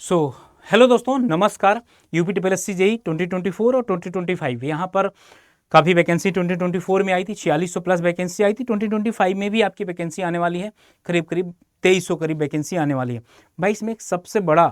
So hello दोस्तों, नमस्कार। UP TPSC JEE 2024 और 2025 यहाँ पर काफ़ी वैकेंसी 2024 में आई थी। 4600 प्लस वैकेंसी आई थी। 2025 में भी आपकी वैकेंसी आने वाली है, करीब करीब 2300 करीब वैकेंसी आने वाली है। भाई इसमें एक सबसे बड़ा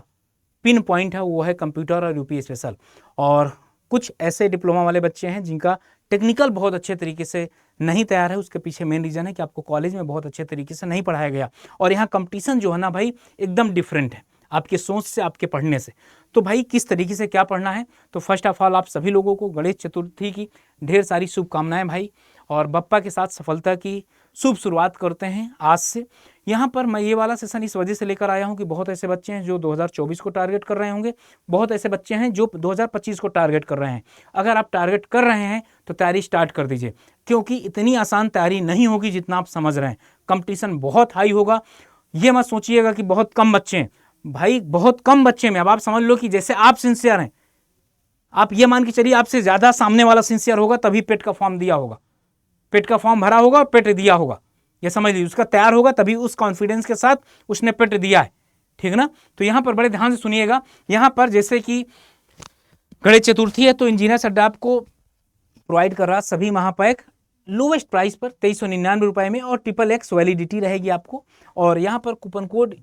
पिन पॉइंट है, वो है कंप्यूटर और यूपी स्पेशल। और कुछ ऐसे डिप्लोमा वाले बच्चे हैं जिनका टेक्निकल बहुत अच्छे तरीके से नहीं तैयार है। उसके पीछे मेन रीज़न है कि आपको कॉलेज में बहुत अच्छे तरीके से नहीं पढ़ाया गया, और यहाँ कंपटीशन जो है ना भाई एकदम डिफरेंट है आपके सोच से, आपके पढ़ने से। तो भाई किस तरीके से क्या पढ़ना है, तो फर्स्ट ऑफ ऑल आप सभी लोगों को गणेश चतुर्थी की ढेर सारी शुभकामनाएं भाई, और बप्पा के साथ सफलता की शुभ शुरुआत करते हैं आज से। यहाँ पर मैं ये वाला सेशन इस वजह से लेकर आया हूँ कि बहुत ऐसे बच्चे हैं जो 2024 को टारगेट कर रहे होंगे, बहुत ऐसे बच्चे हैं जो 2025 को टारगेट कर रहे हैं। अगर आप टारगेट कर रहे हैं तो तैयारी स्टार्ट कर दीजिए, क्योंकि इतनी आसान तैयारी नहीं होगी जितना आप समझ रहे हैं। कंपटीशन बहुत हाई होगा। ये मत सोचिएगा कि बहुत कम बच्चे हैं, भाई बहुत कम बच्चे में अब आप समझ लो कि जैसे आप सिंसियर हैं, आप ये मान के चलिए आपसे ज्यादा सामने वाला सिंसियर होगा, तभी पेट का फॉर्म दिया होगा, पेट का फॉर्म भरा होगा और पेट दिया होगा। ये समझ लीजिए, उसका तैयार होगा तभी उस कॉन्फिडेंस के साथ उसने पेट दिया है, ठीक ना। तो यहां पर बड़े ध्यान से सुनिएगा। यहां पर जैसे कि गणेश चतुर्थी है, तो इंजीनियर्स अड्डा आपको प्रोवाइड कर रहा सभी महापैक लोवेस्ट प्राइस पर 2399 रुपए में, और XXX वैलिडिटी रहेगी आपको। और यहाँ पर कूपन कोड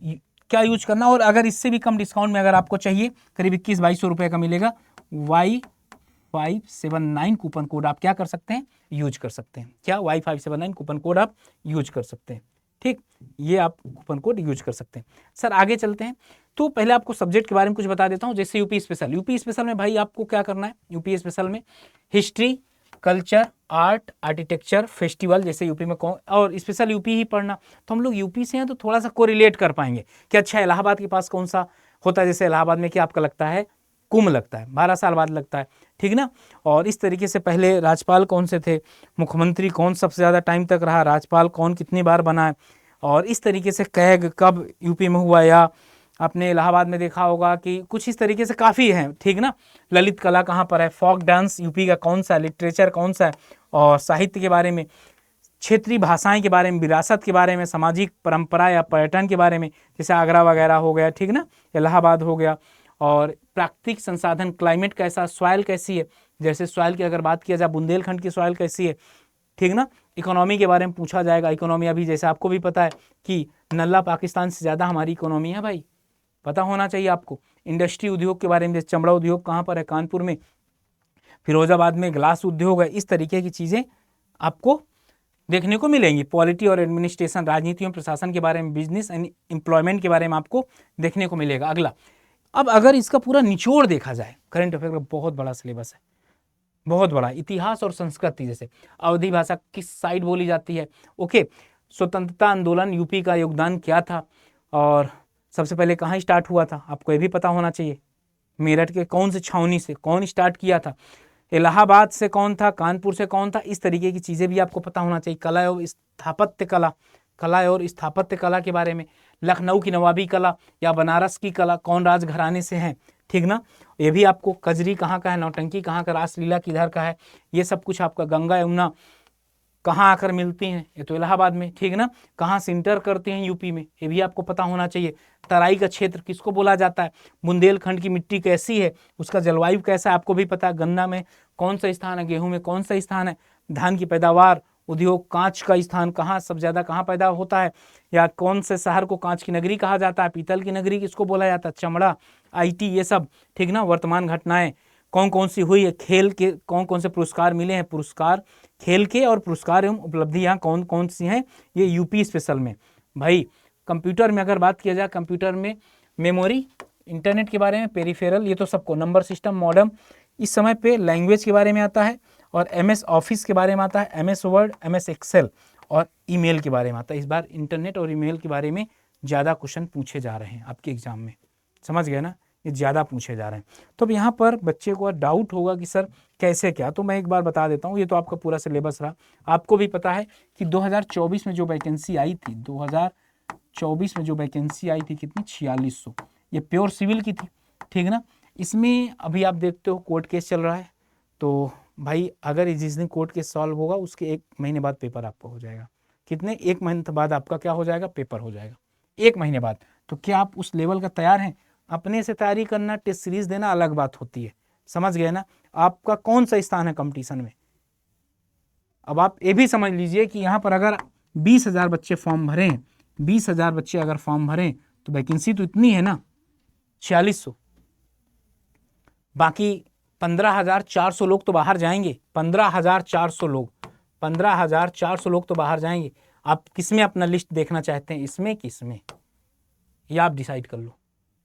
क्या यूज करना, और अगर इससे भी कम डिस्काउंट में अगर आपको चाहिए, करीब 21-2200 रुपए का मिलेगा, Y579 कूपन कोड आप क्या कर सकते हैं, यूज कर सकते हैं। क्या Y579 कूपन कोड आप यूज कर सकते हैं, ठीक। ये आप कूपन कोड यूज कर सकते हैं। सर आगे चलते हैं, तो पहले आपको सब्जेक्ट के बारे में कुछ बता देता हूं। जैसे यूपी स्पेशल में भाई आपको क्या करना है, यूपी स्पेशल में history, culture, art, architecture, festival, जैसे यूपी में कौन, और स्पेशल यूपी ही पढ़ना। तो हम लोग यूपी से हैं तो थोड़ा सा कोरिलेट कर पाएंगे कि अच्छा इलाहाबाद के पास कौन सा होता है। जैसे इलाहाबाद में क्या आपका लगता है, कुंभ लगता है, 12 साल बाद लगता है, ठीक ना। और इस तरीके से पहले राज्यपाल कौन से थे, मुख्यमंत्री कौन सबसे ज़्यादा टाइम तक रहा, राज्यपाल कौन कितनी बार बना है, और इस तरीके से कैग कब यूपी में हुआ, या आपने इलाहाबाद में देखा होगा कि कुछ इस तरीके से काफ़ी है, ठीक ना। ललित कला कहाँ पर है, फोक डांस यूपी का कौन सा है, लिटरेचर कौन सा है, और साहित्य के बारे में, क्षेत्रीय भाषाएं के बारे में, विरासत के बारे में, सामाजिक परंपरा या पर्यटन के बारे में, जैसे आगरा वगैरह हो गया, ठीक ना, इलाहाबाद हो गया। और प्राकृतिक संसाधन, क्लाइमेट कैसा, सॉइल कैसी है, जैसे सॉइल की अगर बात किया जाए, बुंदेलखंड की सॉइल कैसी है, ठीक ना। इकोनॉमी के बारे में पूछा जाएगा। इकोनॉमी अभी जैसे आपको भी पता है कि नल्ला पाकिस्तान से ज़्यादा हमारी इकोनॉमी है भाई, पता होना चाहिए आपको। इंडस्ट्री उद्योग के बारे में, जैसे चमड़ा उद्योग कहाँ पर है, कानपुर में, फिरोजाबाद में ग्लास उद्योग है। इस तरीके की चीज़ें आपको देखने को मिलेंगी। पॉलिटी और एडमिनिस्ट्रेशन, राजनीति और प्रशासन के बारे में, बिजनेस एंड एम्प्लॉयमेंट के बारे में आपको देखने को मिलेगा। अगला, अब अगर इसका पूरा निचोड़ देखा जाए, करंट अफेयर का बहुत बड़ा सिलेबस है, बहुत बड़ा। इतिहास और संस्कृति, जैसे अवधी भाषा किस साइड बोली जाती है, ओके। स्वतंत्रता आंदोलन यूपी का योगदान क्या था, और सबसे पहले कहाँ स्टार्ट हुआ था, आपको ये भी पता होना चाहिए। मेरठ के कौन से छावनी से कौन स्टार्ट किया था, इलाहाबाद से कौन था, कानपुर से कौन था, इस तरीके की चीज़ें भी आपको पता होना चाहिए। कला और स्थापत्य कला, कला और स्थापत्य कला के बारे में, लखनऊ की नवाबी कला या बनारस की कला कौन राजघराने से हैं, ठीक ना। ये भी आपको, कजरी कहाँ का है, नौटंकी कहाँ का, रासलीला किधर का है, ये सब कुछ आपका, गंगा यमुना कहाँ आकर मिलती हैं, ये तो इलाहाबाद में, ठीक ना। कहाँ से इंटर करते हैं यूपी में, ये भी आपको पता होना चाहिए। तराई का क्षेत्र किसको बोला जाता है, बुंदेलखंड की मिट्टी कैसी है, उसका जलवायु कैसा है, आपको भी पता है। गन्ना में कौन सा स्थान है, गेहूं में कौन सा स्थान है, धान की पैदावार, उद्योग, कांच का स्थान कहाँ सबसे ज़्यादा कहाँ पैदा होता है, या कौन से शहर को कांच की नगरी कहा जाता है, पीतल की नगरी किसको बोला जाता है, चमड़ा, IT, ये सब, ठीक ना। वर्तमान घटनाएं कौन कौन सी हुई है, खेल के कौन कौन से पुरस्कार मिले हैं, पुरस्कार खेल के, और पुरस्कार एवं उपलब्धियां कौन कौन सी हैं, ये यूपी स्पेशल में। भाई कंप्यूटर में अगर बात किया जाए, कंप्यूटर में मेमोरी, इंटरनेट के बारे में, पेरिफेरल, ये तो सबको, नंबर सिस्टम, मॉडेम, इस समय पे लैंग्वेज के बारे में आता है, और MS ऑफिस के बारे में आता है, MS वर्ड, MS एक्सेल, और ईमेल के बारे में आता है। इस बार इंटरनेट और ईमेल के बारे में ज़्यादा क्वेश्चन पूछे जा रहे हैं आपके एग्जाम में, समझ गए ना, ये ज़्यादा पूछे जा रहे हैं। तो अब यहाँ पर बच्चे को डाउट होगा कि सर कैसे क्या, तो मैं एक बार बता देता हूँ। ये तो आपका पूरा सिलेबस रहा, आपको भी पता है कि 2024 में जो वैकेंसी आई थी, 2024 में जो वैकेंसी आई थी कितनी, 4600, ये प्योर सिविल की थी, ठीक ना। इसमें अभी आप देखते हो कोर्ट केस चल रहा है, तो भाई अगर जिस दिन कोर्ट केस सॉल्व होगा उसके 1 महीने बाद पेपर आपका हो जाएगा। कितने, 1 महीने बाद आपका क्या हो जाएगा, पेपर हो जाएगा, 1 महीने बाद। तो क्या आप उस लेवल का तैयार हैं, अपने से तैयारी करना, टेस्ट सीरीज देना अलग बात होती है, समझ गए ना। आपका कौन सा स्थान है कंपटीशन में। अब आप ये भी समझ लीजिए कि यहाँ पर अगर 20,000 बच्चे फॉर्म भरें, 20,000 बच्चे अगर फॉर्म भरें तो वैकेंसी तो इतनी है ना 4600, बाकी 15,400 लोग तो बाहर जाएंगे, 15,400 लोग, 15,400 लोग तो बाहर जाएंगे। आप किसमें अपना लिस्ट देखना चाहते हैं, इसमें कि इसमें, या आप डिसाइड कर लो।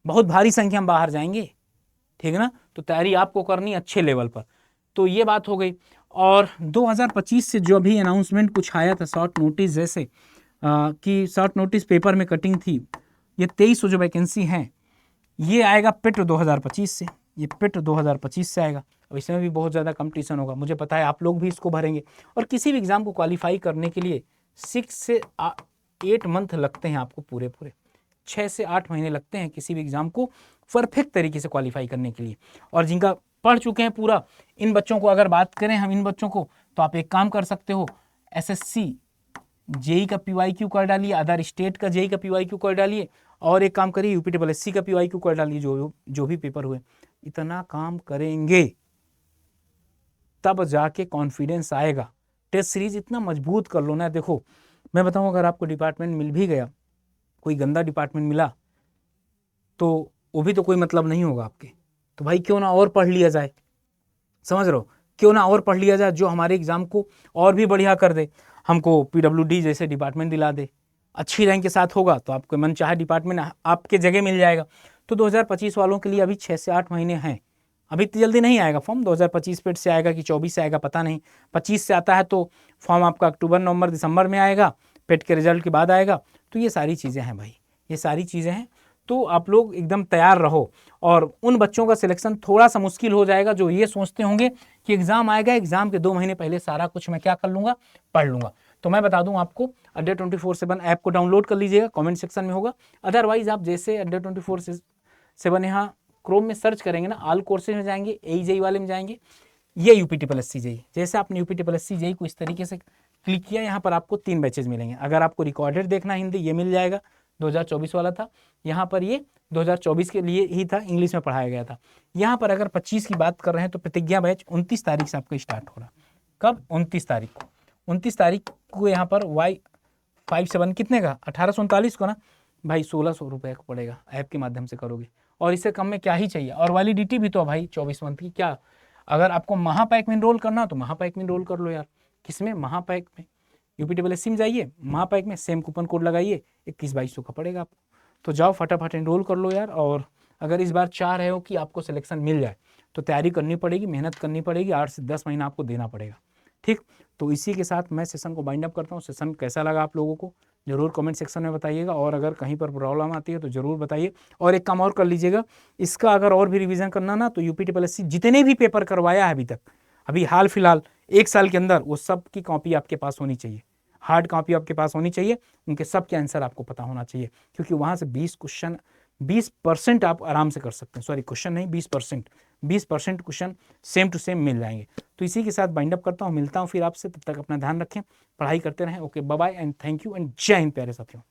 बहुत भारी संख्या में बाहर जाएंगे, ठीक है ना। तो तैयारी आपको करनी अच्छे लेवल पर। तो ये बात हो गई। और 2025 से जो अभी अनाउंसमेंट कुछ आया था शॉर्ट नोटिस जैसे कि शॉर्ट नोटिस पेपर में कटिंग थी, ये 2300 जो वैकेंसी हैं ये आएगा पिट 2025 से, ये पिट 2025 से आएगा। अब इसमें भी बहुत ज़्यादा कंपटीशन होगा, मुझे पता है आप लोग भी इसको भरेंगे। और किसी भी एग्ज़ाम को क्वालिफाई करने के लिए 6 से 8 मंथ लगते हैं आपको, पूरे 6 से 8 महीने लगते हैं किसी भी एग्ज़ाम को परफेक्ट तरीके से क्वालिफाई करने के लिए। और जिनका पढ़ चुके हैं पूरा, इन बच्चों को अगर बात करें हम, इन बच्चों को, तो आप एक काम कर सकते हो, SSC जेई का PYQ कर डालिए, अदर स्टेट का जेई का PYQ कर डालिए, और एक काम करिए UPSSC का PYQ कर डालिए, जो भी पेपर हुए। इतना काम करेंगे तब जाके कॉन्फिडेंस आएगा। टेस्ट सीरीज इतना मजबूत कर लो ना। देखो मैं बताऊं, अगर आपको डिपार्टमेंट मिल भी गया, कोई गंदा डिपार्टमेंट मिला, तो वो भी तो कोई मतलब नहीं होगा आपके। तो भाई क्यों ना और पढ़ लिया जाए, समझ रहे हो, क्यों ना और पढ़ लिया जाए जो हमारे एग्जाम को और भी बढ़िया कर दे, हमको PWD जैसे डिपार्टमेंट दिला दे, अच्छी रैंक के साथ होगा तो आपको मन चाहे डिपार्टमेंट आपके जगह मिल जाएगा। तो 2025 वालों के लिए अभी 6 से 8 महीने हैं, अभी इतनी जल्दी नहीं आएगा फॉर्म। 2025 पेट से आएगा कि 24 से आएगा पता नहीं, 25 से आता है तो फॉर्म आपका अक्टूबर नवंबर दिसंबर में आएगा, पेट के रिजल्ट के बाद आएगा। तो ये सारी चीज़ें हैं भाई, ये सारी चीज़ें हैं। तो आप लोग एकदम तैयार रहो। और उन बच्चों का सिलेक्शन थोड़ा सा मुश्किल हो जाएगा जो ये सोचते होंगे कि एग्ज़ाम आएगा, एग्ज़ाम के 2 महीने पहले सारा कुछ मैं क्या कर लूँगा, पढ़ लूँगा। तो मैं बता दूं आपको, अड्डा 24/7 ऐप को डाउनलोड कर लीजिएगा, कमेंट सेक्शन में होगा। अदरवाइज आप जैसे अड्डा 24/7 यहाँ क्रोम में सर्च करेंगे ना, ऑल कोर्सेज में जाएंगे, AJEE वाले में जाएंगे, ये UPSSC JEE, जैसे आपने UPSSC JEE को इस तरीके से क्लिक किया, यहाँ पर आपको 3 बैचेज मिलेंगे। अगर आपको रिकॉर्डेड देखना हिंदी, ये मिल जाएगा, 2024 वाला था। यहाँ पर ये 2024 के लिए ही था, इंग्लिश में पढ़ाया गया था। यहाँ पर अगर 25 की बात कर रहे हैं तो प्रतिज्ञा बैच 29 तारीख से आपका स्टार्ट हो रहा। कब? 29 तारीख को। 29 तारीख को यहाँ पर Y57 कितने का, 1839 को ना भाई, 1600 रुपये का पड़ेगा, ऐप के माध्यम से करोगे। और इससे कम में क्या ही चाहिए। और वैलिडिटी भी तो भाई 24 मंथ की। क्या अगर आपको महापैक में इनरोल करना तो महापैक में इनरोल कर लो यार। किसमें? महापैक में। UPSSC में जाइए, महापैक में सेम कूपन कोड लगाइए, 21-2200 का पड़ेगा आपको। तो जाओ फटाफट इनरोल कर लो यार। और अगर इस बार चाह रहे हो कि आपको सिलेक्शन मिल जाए तो तैयारी करनी पड़ेगी, मेहनत करनी पड़ेगी, 8 से 10 महीना आपको देना पड़ेगा, ठीक। तो इसी के साथ मैं सेशन को बाइंड अप करता हूँ। सेशन कैसा लगा आप लोगों को जरूर कमेंट सेक्शन में बताइएगा, और अगर कहीं पर प्रॉब्लम आती है तो जरूर बताइए। और एक काम और कर लीजिएगा, इसका अगर और भी रिवीजन करना ना, तो UPSSC जितने भी पेपर करवाया है अभी तक, अभी हाल फिलहाल 1 साल के अंदर, वो सब की कॉपी आपके पास होनी चाहिए, हार्ड कॉपी आपके पास होनी चाहिए, उनके सब के आंसर आपको पता होना चाहिए, क्योंकि वहाँ से 20% आप आराम से कर सकते हैं। सॉरी, क्वेश्चन नहीं, 20% क्वेश्चन सेम टू सेम मिल जाएंगे। तो इसी के साथ बाइंड अप करता हूँ, मिलता हूँ फिर आपसे, तब तक अपना ध्यान रखें, पढ़ाई करते रहें। Okay, bye bye and thank you and जय हिंद प्यारे साथियों।